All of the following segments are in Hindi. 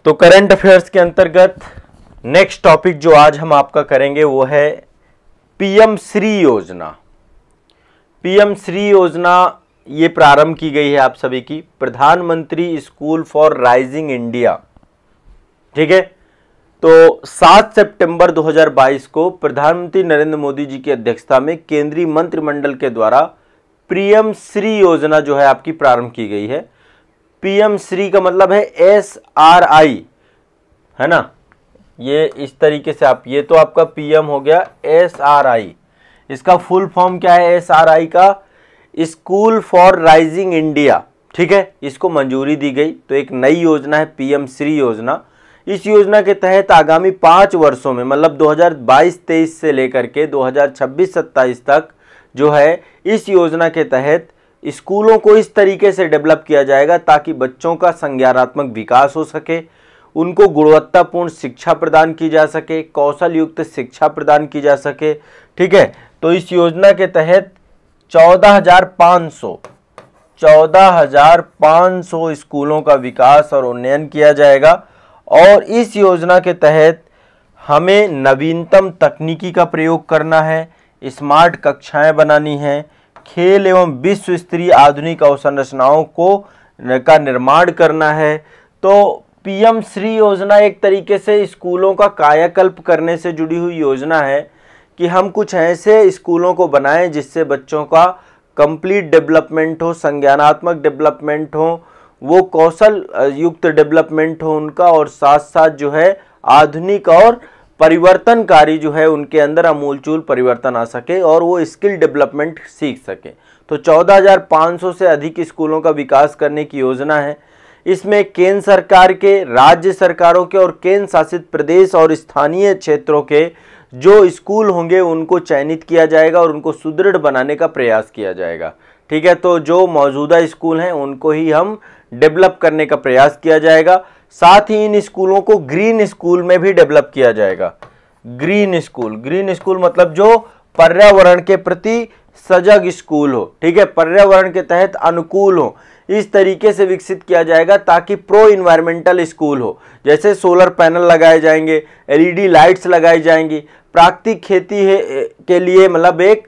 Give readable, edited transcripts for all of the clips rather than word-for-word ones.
तो करंट अफेयर्स के अंतर्गत नेक्स्ट टॉपिक जो आज हम आपका करेंगे वो है पीएम श्री योजना। पीएम श्री योजना ये प्रारंभ की गई है आप सभी की, प्रधानमंत्री स्कूल फॉर राइजिंग इंडिया। ठीक है, तो 7 सितंबर 2022 को प्रधानमंत्री नरेंद्र मोदी जी की अध्यक्षता में केंद्रीय मंत्रिमंडल के द्वारा पीएम श्री योजना जो है आपकी प्रारंभ की गई है। पीएम श्री का मतलब है SRI, है ना, ये इस तरीके से आप, ये तो आपका पीएम हो गया, SRI इसका फुल फॉर्म क्या है? SRI का स्कूल फॉर राइजिंग इंडिया। ठीक है, इसको मंजूरी दी गई, तो एक नई योजना है पीएम श्री योजना। इस योजना के तहत आगामी 5 वर्षों में, मतलब 2022-23 से लेकर के 2026-27 तक जो है, इस योजना के तहत स्कूलों को इस तरीके से डेवलप किया जाएगा ताकि बच्चों का संज्ञानात्मक विकास हो सके, उनको गुणवत्तापूर्ण शिक्षा प्रदान की जा सके, कौशल युक्त शिक्षा प्रदान की जा सके। ठीक है, तो इस योजना के तहत 14,500 स्कूलों का विकास और उन्नयन किया जाएगा। और इस योजना के तहत हमें नवीनतम तकनीकी का प्रयोग करना है, स्मार्ट कक्षाएं बनानी हैं, खेल एवं विश्व स्तरीय आधुनिक अवसंरचनाओं का निर्माण करना है। तो पीएम श्री योजना एक तरीके से स्कूलों का कायाकल्प करने से जुड़ी हुई योजना है कि हम कुछ ऐसे स्कूलों को बनाएं जिससे बच्चों का कंप्लीट डेवलपमेंट हो, संज्ञानात्मक डेवलपमेंट हो, वो कौशल युक्त डेवलपमेंट हो उनका, और साथ साथ जो है आधुनिक और परिवर्तनकारी जो है उनके अंदर अमूलचूल परिवर्तन आ सके और वो स्किल डेवलपमेंट सीख सके। तो 14,500 से अधिक स्कूलों का विकास करने की योजना है। इसमें केंद्र सरकार के, राज्य सरकारों के और केंद्र शासित प्रदेश और स्थानीय क्षेत्रों के जो स्कूल होंगे उनको चयनित किया जाएगा और उनको सुदृढ़ बनाने का प्रयास किया जाएगा। ठीक है, तो जो मौजूदा स्कूल हैं उनको ही हम डेवलप करने का प्रयास किया जाएगा। साथ ही इन स्कूलों को ग्रीन स्कूल में भी डेवलप किया जाएगा। ग्रीन स्कूल मतलब जो पर्यावरण के प्रति सजग स्कूल हो, ठीक है, पर्यावरण के तहत अनुकूल हो, इस तरीके से विकसित किया जाएगा ताकि प्रो इन्वायरमेंटल स्कूल हो। जैसे सोलर पैनल लगाए जाएंगे, LED लाइट्स लगाई जाएंगी, प्राकृतिक खेती के लिए मतलब एक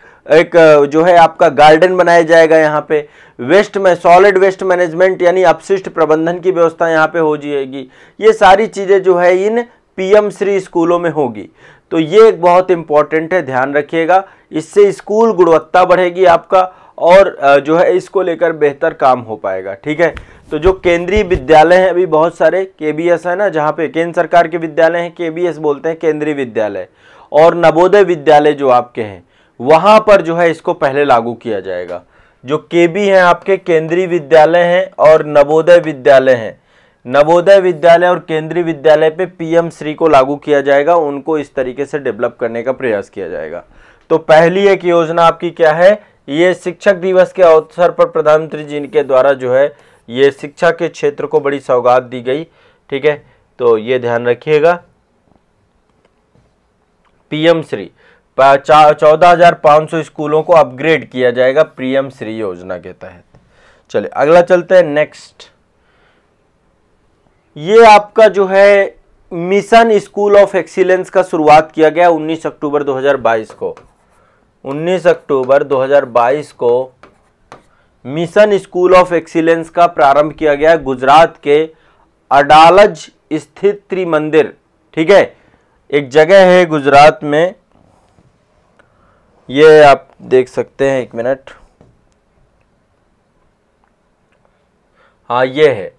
जो है आपका गार्डन बनाया जाएगा। यहाँ पे वेस्ट में सॉलिड वेस्ट मैनेजमेंट यानी अपशिष्ट प्रबंधन की व्यवस्था यहाँ पे हो जाएगी। ये सारी चीज़ें जो है इन पीएम श्री स्कूलों में होगी। तो ये एक बहुत इंपॉर्टेंट है, ध्यान रखिएगा। इससे स्कूल गुणवत्ता बढ़ेगी आपका और जो है इसको लेकर बेहतर काम हो पाएगा। ठीक है, तो जो केंद्रीय विद्यालय हैं, अभी बहुत सारे KBS है ना, जहाँ पे केंद्र सरकार के विद्यालय हैं, KBS बोलते हैं, केंद्रीय विद्यालय, और नवोदय विद्यालय जो आपके हैं वहाँ पर जो है इसको पहले लागू किया जाएगा। जो KB हैं आपके केंद्रीय विद्यालय हैं और नवोदय विद्यालय हैं, नवोदय विद्यालय और केंद्रीय विद्यालय पे पीएम श्री को लागू किया जाएगा, उनको इस तरीके से डेवलप करने का प्रयास किया जाएगा। तो पहली एक योजना आपकी क्या है? ये शिक्षक दिवस के अवसर पर प्रधानमंत्री जी के द्वारा जो है ये शिक्षा के क्षेत्र को बड़ी सौगात दी गई। ठीक है, तो ये ध्यान रखिएगा। पीएम श्री 14,500 स्कूलों को अपग्रेड किया जाएगा पीएम श्री योजना के तहत। चलिए अगला चलते हैं नेक्स्ट। ये आपका जो है मिशन स्कूल ऑफ एक्सीलेंस का शुरुआत किया गया 19 अक्टूबर 2022 को। 19 अक्टूबर 2022 को मिशन स्कूल ऑफ एक्सीलेंस का प्रारंभ किया गया गुजरात के अडालज स्थित त्रिमंदिर। ठीक है, एक जगह है गुजरात में, ये आप देख सकते हैं, एक मिनट, हाँ ये है,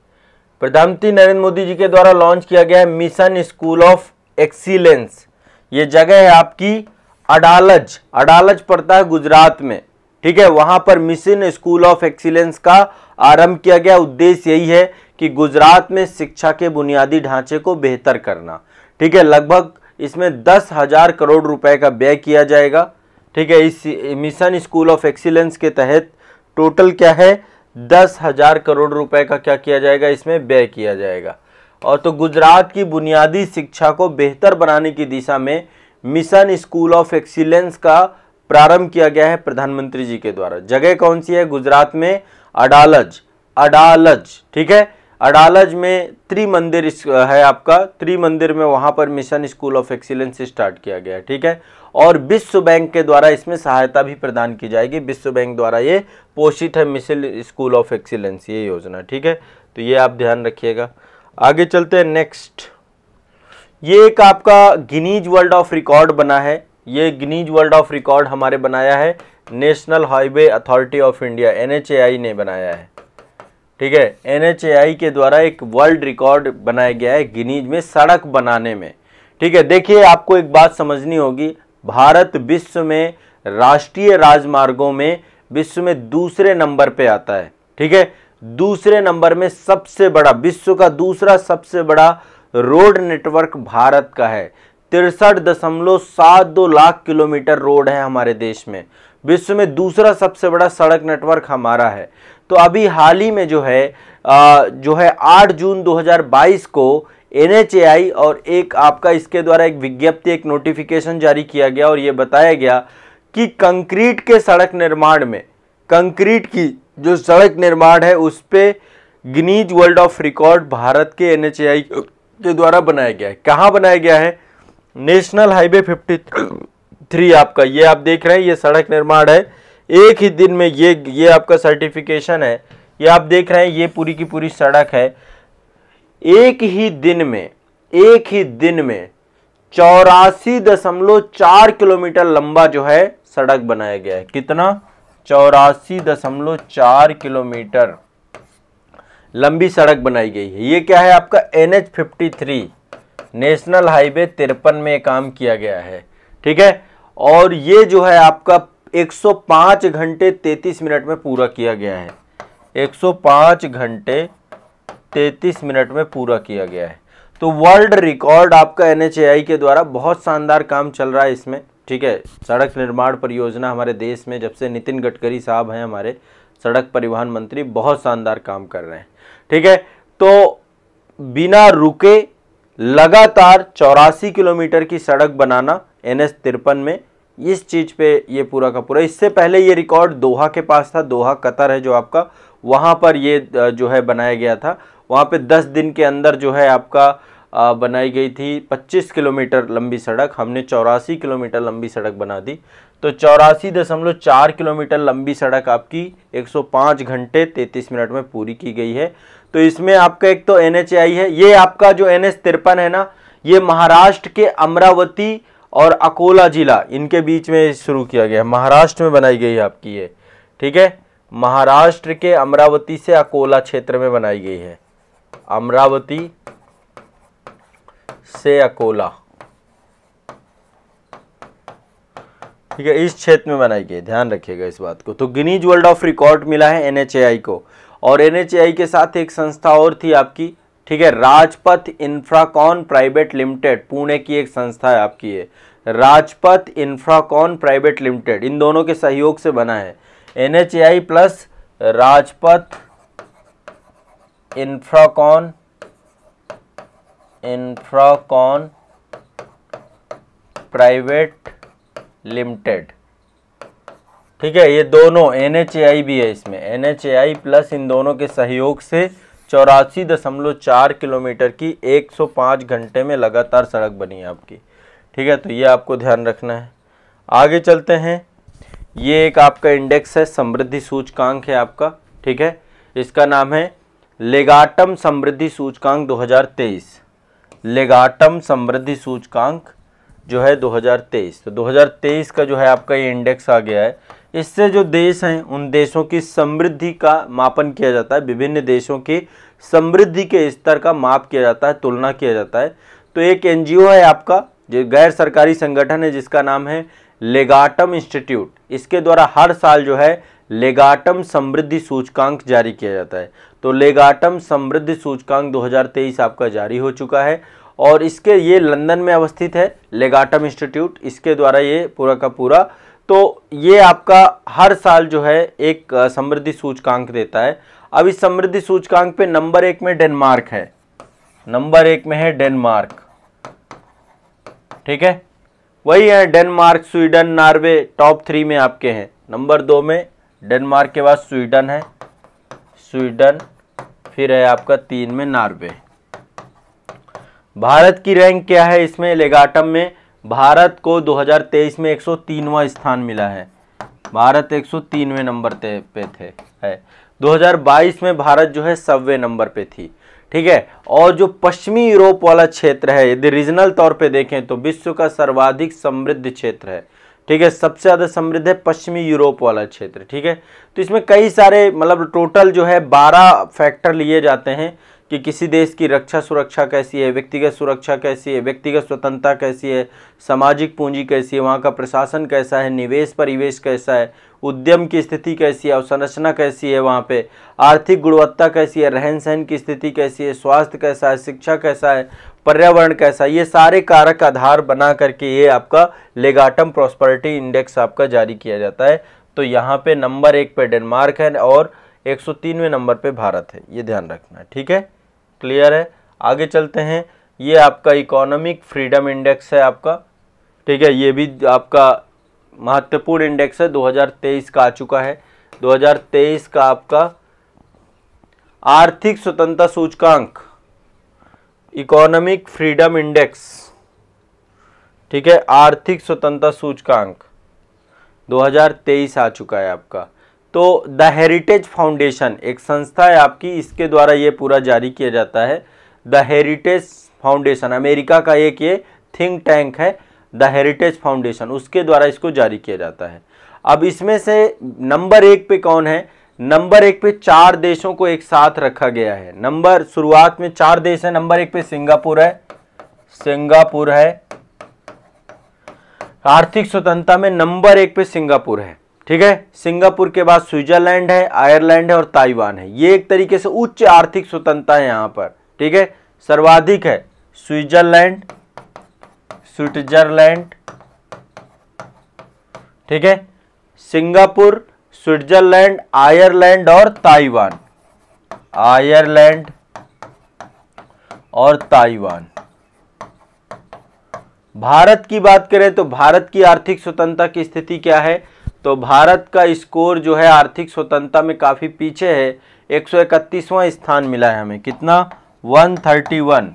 प्रधानमंत्री नरेंद्र मोदी जी के द्वारा लॉन्च किया गया है मिशन स्कूल ऑफ एक्सीलेंस। ये जगह है आपकी अडालज पड़ता है गुजरात में। ठीक है, वहां पर मिशन स्कूल ऑफ एक्सीलेंस का आरंभ किया गया। उद्देश्य यही है कि गुजरात में शिक्षा के बुनियादी ढांचे को बेहतर करना। ठीक है, लगभग इसमें 10,000 करोड़ रुपए का व्यय किया जाएगा। ठीक है, इस मिशन स्कूल ऑफ एक्सीलेंस के तहत टोटल क्या है, 10,000 करोड़ रुपए का क्या किया जाएगा, इसमें व्यय किया जाएगा। और तो गुजरात की बुनियादी शिक्षा को बेहतर बनाने की दिशा में मिशन स्कूल ऑफ एक्सीलेंस का प्रारंभ किया गया है प्रधानमंत्री जी के द्वारा। जगह कौन सी है? गुजरात में अडालज। ठीक है, अडालज में त्रिमंदिर है आपका, त्रिमंदिर में वहाँ पर mission school of excellence start किया गया है, ठीक है। और विश्व बैंक के द्वारा इसमें सहायता भी प्रदान की जाएगी, विश्व बैंक द्वारा ये पोषित है मिशन स्कूल ऑफ एक्सीलेंस ये योजना, ठीक है। तो ये आप ध्यान रखिएगा। आगे चलते हैं नेक्स्ट। ये एक आपका गिनीज वर्ल्ड ऑफ रिकॉर्ड बना है, ये गिनीज वर्ल्ड ऑफ रिकॉर्ड हमारे बनाया है national highway authority of India NHAI ने बनाया है, ठीक है। NHAI के द्वारा एक वर्ल्ड रिकॉर्ड बनाया गया है गिनीज में सड़क बनाने में, ठीक है। देखिए आपको एक बात समझनी होगी, भारत विश्व में राष्ट्रीय राजमार्गों में विश्व में दूसरे नंबर पे आता है, ठीक है। दूसरे नंबर में सबसे बड़ा, विश्व का दूसरा सबसे बड़ा रोड नेटवर्क भारत का है। 63.72 लाख किलोमीटर रोड है हमारे देश में, विश्व में दूसरा सबसे बड़ा सड़क नेटवर्क हमारा है। तो अभी हाल ही में जो है 8 जून 2022 को NHAI और एक आपका इसके द्वारा एक विज्ञप्ति, एक नोटिफिकेशन जारी किया गया और ये बताया गया कि कंक्रीट के सड़क निर्माण में, कंक्रीट की जो सड़क निर्माण है उस पे Guinness world of record Bharat के NHAI के द्वारा बनाया गया है। कहाँ बनाया गया है? नेशनल हाईवे 53 आपका, ये आप देख रहे हैं, ये सड़क निर्माण है। एक ही दिन में ये आपका सर्टिफिकेशन है, ये आप देख रहे हैं, ये पूरी की पूरी सड़क है। एक ही दिन में 84.4 किलोमीटर लंबा जो है सड़क बनाया गया है। कितना? 84.4 किलोमीटर लंबी सड़क बनाई गई है। ये क्या है आपका? NH53 नेशनल हाईवे 53 में काम किया गया है, ठीक है। और ये जो है आपका 105 घंटे 33 मिनट में पूरा किया गया है, 105 घंटे 33 मिनट में पूरा किया गया है। तो वर्ल्ड रिकॉर्ड आपका NHAI के द्वारा बहुत शानदार काम चल रहा है इसमें, ठीक है। सड़क निर्माण परियोजना हमारे देश में जब से नितिन गडकरी साहब हैं हमारे सड़क परिवहन मंत्री, बहुत शानदार काम कर रहे हैं, ठीक है। तो बिना रुके लगातार 84 किलोमीटर की सड़क बनाना NH53 में, इस चीज पे ये पूरा का पूरा। इससे पहले ये रिकॉर्ड दोहा के पास था, दोहा कतर है जो आपका, वहां पर ये जो है बनाया गया था। वहां पे 10 दिन के अंदर जो है आपका बनाई गई थी 25 किलोमीटर लंबी सड़क, हमने 84 किलोमीटर लंबी सड़क बना दी। तो 84.4 किलोमीटर लंबी सड़क आपकी 105 घंटे 33 मिनट में पूरी की गई है। तो इसमें आपका एक तो NHAI है, ये आपका जो NH53 है ना, ये महाराष्ट्र के अमरावती और अकोला जिला इनके बीच में शुरू किया गया है, महाराष्ट्र में बनाई गई है आपकी ये, ठीक है। महाराष्ट्र के अमरावती से अकोला क्षेत्र में बनाई गई है, अमरावती से अकोला, ठीक है, इस क्षेत्र में बनाई गई, ध्यान रखिएगा इस बात को। तो गिनीज वर्ल्ड ऑफ रिकॉर्ड मिला है NHAI को। और NHAI के साथ एक संस्था और थी आपकी, ठीक है, Rajpath Infracon private limited, Pune की एक संस्था है आपकी ये, राजपथ इंफ्राकॉन प्राइवेट लिमिटेड, इन दोनों के सहयोग से बना है NHAI plus Rajpath Infracon private limited, ठीक है। ये दोनों NHAI भी है इसमें, NHAI प्लस इन दोनों के सहयोग से 84.4 किलोमीटर की 105 घंटे में लगातार सड़क बनी है आपकी, ठीक है। तो ये आपको ध्यान रखना है। आगे चलते हैं। ये एक आपका इंडेक्स है, समृद्धि सूचकांक है आपका, ठीक है। इसका नाम है लेगाटम समृद्धि सूचकांक 2023, लेगाटम समृद्धि सूचकांक जो है 2023। तो 2023 का जो है आपका ये इंडेक्स आ गया है। इससे जो देश हैं उन देशों की समृद्धि का मापन किया जाता है, विभिन्न देशों की समृद्धि के स्तर का माप किया जाता है, तुलना किया जाता है। तो एक NGO है आपका, जो गैर सरकारी संगठन है, जिसका नाम है लेगाटम इंस्टीट्यूट। इसके द्वारा हर साल जो है लेगाटम समृद्धि सूचकांक जारी किया जाता है। तो लेगाटम समृद्धि सूचकांक 2023 आपका जारी हो चुका है और इसके ये लंदन में अवस्थित है लेगाटम इंस्टीट्यूट, इसके द्वारा ये पूरा का पूरा। तो ये आपका हर साल जो है एक समृद्धि सूचकांक देता है। अब इस समृद्धि सूचकांक पे नंबर 1 में डेनमार्क है, नंबर 1 में है डेनमार्क, ठीक है, वही है डेनमार्क, स्वीडन, नॉर्वे टॉप 3 में आपके हैं। नंबर 2 में डेनमार्क के बाद स्वीडन है, स्वीडन, फिर है आपका 3 में नॉर्वे। भारत की रैंक क्या है इसमें लेगाटम में? भारत को 2023 में 103वां स्थान मिला है। भारत 103वें नंबर पे थे है। 2022 में भारत जो है 100वें नंबर पे थी, ठीक है। और जो पश्चिमी यूरोप वाला क्षेत्र है, यदि रीजनल तौर पे देखें तो विश्व का सर्वाधिक समृद्ध क्षेत्र है, ठीक है। सबसे ज़्यादा समृद्ध है पश्चिमी यूरोप वाला क्षेत्र, ठीक है। तो इसमें कई सारे मतलब टोटल जो है 12 फैक्टर लिए जाते हैं कि किसी देश की रक्षा सुरक्षा कैसी है, व्यक्तिगत सुरक्षा कैसी है, व्यक्तिगत स्वतंत्रता कैसी है, सामाजिक पूंजी कैसी है, वहाँ का प्रशासन कैसा है, निवेश परिवेश कैसा है, उद्यम की स्थिति कैसी है, अवसंरचना कैसी है, वहाँ पे आर्थिक गुणवत्ता कैसी है, रहन सहन की स्थिति कैसी है, स्वास्थ्य कैसा है, शिक्षा कैसा है, पर्यावरण कैसा है। ये सारे कारक आधार बना करके ये आपका लेगाटम प्रॉस्पेरिटी इंडेक्स आपका जारी किया जाता है। तो यहाँ पे नंबर 1 पे डेनमार्क है और 103वें नंबर पे भारत है, ये ध्यान रखना है, ठीक है। क्लियर है? आगे चलते हैं। ये आपका इकोनॉमिक फ्रीडम इंडेक्स है आपका, ठीक है। ये भी आपका महत्वपूर्ण इंडेक्स है, 2023 का आ चुका है। 2023 का आपका आर्थिक स्वतंत्रता सूचकांक, इकोनॉमिक फ्रीडम इंडेक्स, ठीक है, आर्थिक स्वतंत्रता सूचकांक 2023 आ चुका है आपका। तो द हेरिटेज फाउंडेशन एक संस्था है आपकी, इसके द्वारा ये पूरा जारी किया जाता है। द हेरिटेज फाउंडेशन अमेरिका का एक ये थिंक टैंक है, द हेरिटेज फाउंडेशन, उसके द्वारा इसको जारी किया जाता है। अब इसमें से नंबर 1 पे कौन है? नंबर 1 पे 4 देशों को एक साथ रखा गया है। नंबर शुरुआत में 4 देश है। नंबर 1 पे सिंगापुर है, सिंगापुर है, आर्थिक स्वतंत्रता में नंबर 1 पे सिंगापुर है, ठीक है। सिंगापुर के बाद स्विट्जरलैंड है, आयरलैंड है और ताइवान है। ये एक तरीके से उच्च आर्थिक स्वतंत्रता है यहाँ पर, ठीक है। सर्वाधिक है स्विट्जरलैंड, ठीक है, सिंगापुर, स्विट्जरलैंड, आयरलैंड और ताइवान, आयरलैंड और ताइवान। भारत की बात करें तो भारत की आर्थिक स्वतंत्रता की स्थिति क्या है? तो भारत का स्कोर जो है आर्थिक स्वतंत्रता में काफ़ी पीछे है, 131वां स्थान मिला है हमें। कितना? 131।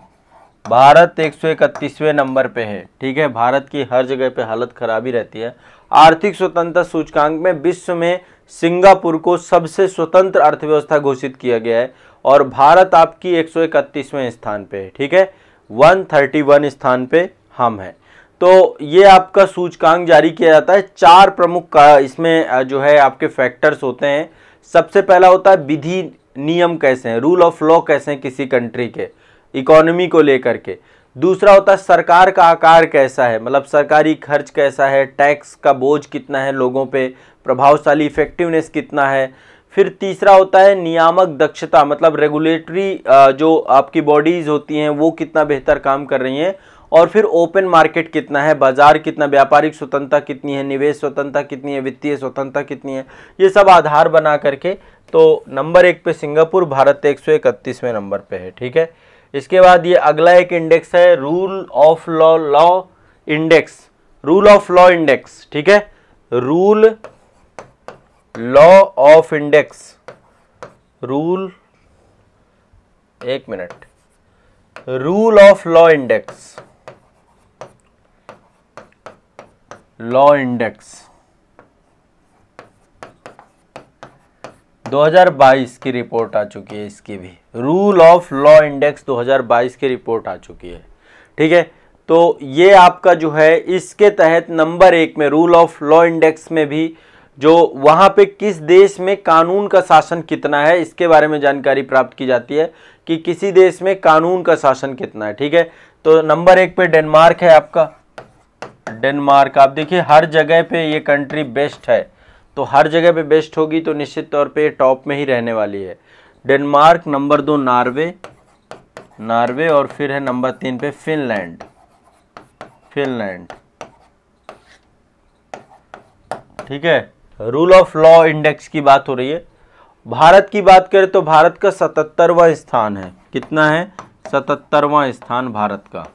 भारत 131वें नंबर पे है, ठीक है। भारत की हर जगह पे हालत खराब ही रहती है। आर्थिक स्वतंत्रता सूचकांक में विश्व में सिंगापुर को सबसे स्वतंत्र अर्थव्यवस्था घोषित किया गया है और भारत आपकी 131वें स्थान पे है, ठीक है। 131 स्थान पे हम हैं। तो ये आपका सूचकांक जारी किया जाता है। 4 प्रमुख का इसमें जो है आपके फैक्टर्स होते हैं। सबसे पहला होता है विधि नियम कैसे हैं, रूल ऑफ लॉ कैसे हैं किसी कंट्री के इकोनॉमी को लेकर के। दूसरा होता है सरकार का आकार कैसा है, मतलब सरकारी खर्च कैसा है, टैक्स का बोझ कितना है लोगों पे, प्रभावशाली इफेक्टिवनेस कितना है। फिर तीसरा होता है नियामक दक्षता, मतलब रेगुलेटरी जो आपकी बॉडीज होती हैं वो कितना बेहतर काम कर रही हैं। और फिर ओपन मार्केट कितना है, बाजार कितना, व्यापारिक स्वतंत्रता कितनी है, निवेश स्वतंत्रता कितनी है, वित्तीय स्वतंत्रता कितनी है, ये सब आधार बना करके। तो नंबर 1 पे सिंगापुर, भारत 131वें नंबर पे है, ठीक है। इसके बाद ये अगला एक इंडेक्स है rule of law index, rule of law index, ठीक है। Rule law of index, rule, एक minute, rule of law index, law index 2022 की रिपोर्ट आ चुकी है। इसकी भी रूल ऑफ लॉ इंडेक्स 2022 की रिपोर्ट आ चुकी है, ठीक है। तो ये आपका जो है इसके तहत नंबर 1 में रूल ऑफ लॉ इंडेक्स में भी जो वहाँ पे किस देश में कानून का शासन कितना है इसके बारे में जानकारी प्राप्त की जाती है कि किसी देश में कानून का शासन कितना है, ठीक है। तो नंबर 1 पे डेनमार्क है आपका, डेनमार्क। आप देखिए हर जगह पे ये कंट्री बेस्ट है, तो हर जगह पे बेस्ट होगी तो निश्चित तौर पे टॉप में ही रहने वाली है। डेनमार्क, नंबर 2 नॉर्वे, नॉर्वे, और फिर है नंबर 3 पे फिनलैंड, फिनलैंड, ठीक है। रूल ऑफ लॉ इंडेक्स की बात हो रही है। भारत की बात करें तो भारत का 77वां स्थान है। कितना है? 77वां स्थान भारत का,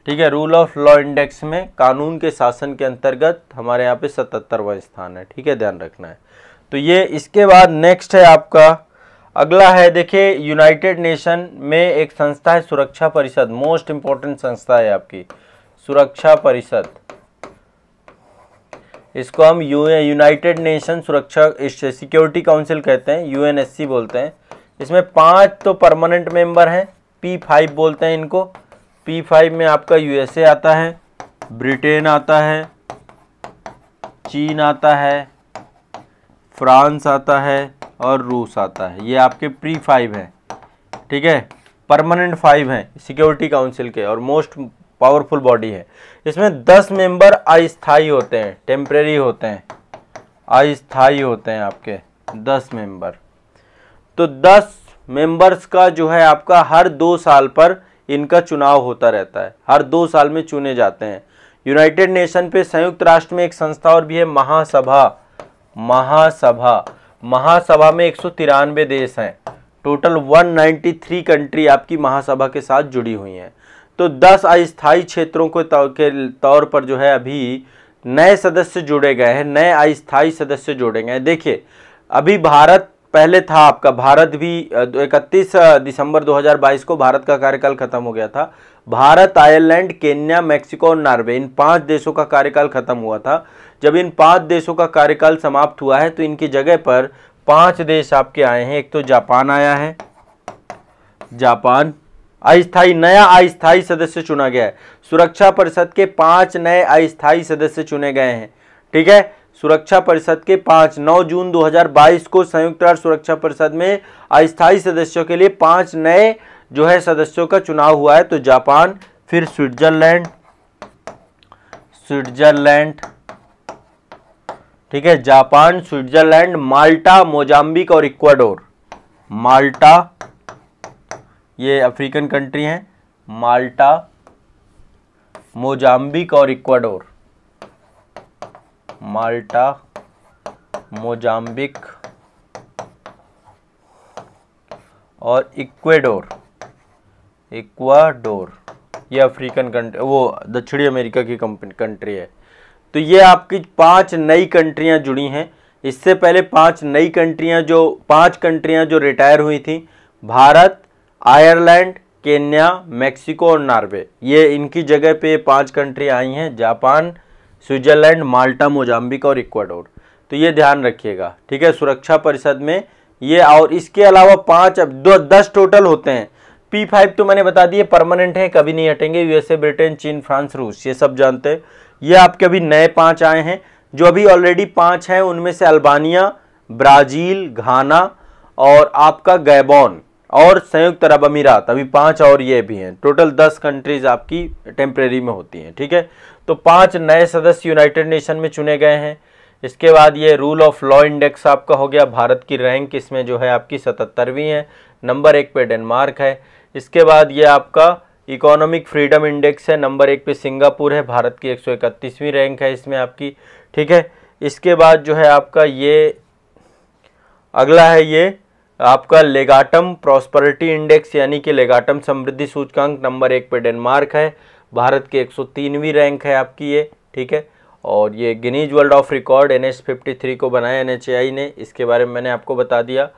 ठीक है। रूल ऑफ लॉ इंडेक्स में कानून के शासन के अंतर्गत हमारे यहाँ पे 77वां स्थान है, ठीक है, ध्यान रखना है। तो ये इसके बाद नेक्स्ट है आपका अगला है देखिए, यूनाइटेड नेशन में एक संस्था है सुरक्षा परिषद, मोस्ट इंपॉर्टेंट संस्था है आपकी सुरक्षा परिषद। इसको हम यूनाइटेड नेशन सुरक्षा सिक्योरिटी काउंसिल कहते हैं, यूएनएससी बोलते हैं। इसमें 5 तो परमानेंट मेंबर हैं, P5 बोलते हैं इनको। P5 में आपका यूएसए आता है, ब्रिटेन आता है, चीन आता है, फ्रांस आता है और रूस आता है। ये आपके P5 हैं, ठीक है, परमानेंट 5 हैं सिक्योरिटी काउंसिल के और मोस्ट पावरफुल बॉडी है। इसमें 10 मेंबर अस्थायी होते हैं, टेम्परेरी होते हैं, अस्थायी होते हैं आपके 10 मेंबर। तो 10 मेंबर्स का जो है आपका हर 2 साल पर इनका चुनाव होता रहता है, हर 2 साल में चुने जाते हैं। यूनाइटेड नेशन पे संयुक्त राष्ट्र में एक संस्था और भी है, महासभा। महासभा में 193 देश हैं, टोटल 193 कंट्री आपकी महासभा के साथ जुड़ी हुई हैं। तो 10 अस्थायी क्षेत्रों के तौर पर जो है अभी नए सदस्य जुड़े गए हैं, नए अस्थायी सदस्य जोड़े गए हैं। देखिए अभी भारत पहले था आपका, भारत भी 31 दिसंबर 2022 को भारत का कार्यकाल खत्म हो गया था। भारत, आयरलैंड, केन्या, मैक्सिको और नॉर्वे, इन 5 देशों का कार्यकाल खत्म हुआ था। जब इन 5 देशों का कार्यकाल समाप्त हुआ है तो इनकी जगह पर 5 देश आपके आए हैं। एक तो जापान आया है, जापान नया अस्थायी सदस्य चुना गया है। सुरक्षा परिषद के 5 नए अस्थायी सदस्य चुने गए हैं, ठीक है। सुरक्षा परिषद के 9 जून 2022 को संयुक्त राष्ट्र सुरक्षा परिषद में अस्थायी सदस्यों के लिए 5 नए जो है सदस्यों का चुनाव हुआ है। तो जापान, फिर स्विट्जरलैंड, ठीक है, जापान, स्विट्जरलैंड, माल्टा, मोजाम्बिक और इक्वाडोर। माल्टा ये अफ्रीकन कंट्री हैं, माल्टा, मोजाम्बिक और इक्वाडोर। माल्टा, मोजाम्बिक और इक्वाडोर ये अफ्रीकन कंट्री, वो दक्षिणी अमेरिका की कंट्री है। तो ये आपकी 5 नई कंट्रियां जुड़ी हैं। इससे पहले 5 कंट्रियां जो रिटायर हुई थी, भारत, आयरलैंड, केन्या, मैक्सिको और नॉर्वे, ये इनकी जगह पे 5 कंट्री आई हैं, जापान, स्विट्जरलैंड, माल्टा, मोजाम्बिक और इक्वाडोर। तो ये ध्यान रखिएगा, ठीक है, सुरक्षा परिषद में ये। और इसके अलावा 10 टोटल होते हैं। P5 तो मैंने बता दिए परमानेंट हैं, कभी नहीं हटेंगे, यूएसए, ब्रिटेन, चीन, फ्रांस, रूस, ये सब जानते हैं। ये आपके अभी नए 5 आए हैं। जो अभी ऑलरेडी 5 हैं उनमें से अल्बानिया, ब्राजील, घाना और आपका गैबोन और संयुक्त अरब अमीरात, अभी 5 और ये भी हैं। टोटल 10 कंट्रीज आपकी टेम्परेरी में होती हैं, ठीक है। तो 5 नए सदस्य यूनाइटेड नेशन में चुने गए हैं। इसके बाद ये रूल ऑफ लॉ इंडेक्स आपका हो गया। भारत की रैंक इसमें जो है आपकी 77वीं है, नंबर 1 पे डेनमार्क है। इसके बाद ये आपका इकोनॉमिक फ्रीडम इंडेक्स है, नंबर 1 पे सिंगापुर है, भारत की 131वीं रैंक है इसमें आपकी, ठीक है। इसके बाद जो है आपका ये अगला है, ये आपका लेगाटम प्रॉस्पेरिटी इंडेक्स यानी कि लेगाटम समृद्धि सूचकांक, नंबर 1 पे डेनमार्क है, भारत की 103वीं रैंक है आपकी ये, ठीक है। और ये Guinness world of record NH53 को बनाया NHAI ने, इसके बारे में मैंने आपको बता दिया।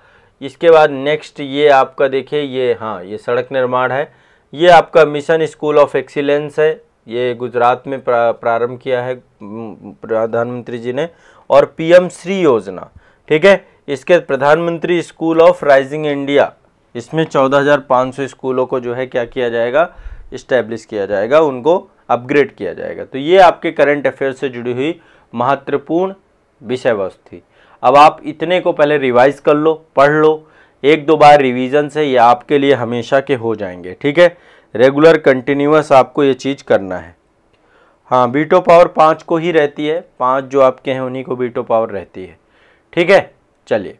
इसके बाद नेक्स्ट ये आपका देखिए, ये हाँ ये सड़क निर्माण है। ये आपका मिशन स्कूल ऑफ एक्सीलेंस है, ये गुजरात में प्रारंभ किया है प्रधानमंत्री जी ने। और PM श्री योजना, ठीक है, इसके प्रधानमंत्री स्कूल ऑफ राइजिंग इंडिया, इसमें 14,500 स्कूलों को जो है क्या किया जाएगा, इस्टेब्लिश किया जाएगा, उनको अपग्रेड किया जाएगा। तो ये आपके करंट अफेयर से जुड़ी हुई महत्वपूर्ण विषय वस्तु थी। अब आप इतने को पहले रिवाइज कर लो, पढ़ लो, 1-2 बार रिवीजन से ये आपके लिए हमेशा के हो जाएंगे, ठीक है। रेगुलर कंटिन्यूअस आपको ये चीज़ करना है। हाँ, वीटो पावर 5 को ही रहती है, 5 जो आपके हैं उन्हीं को वीटो पावर रहती है, ठीक है। चलिए।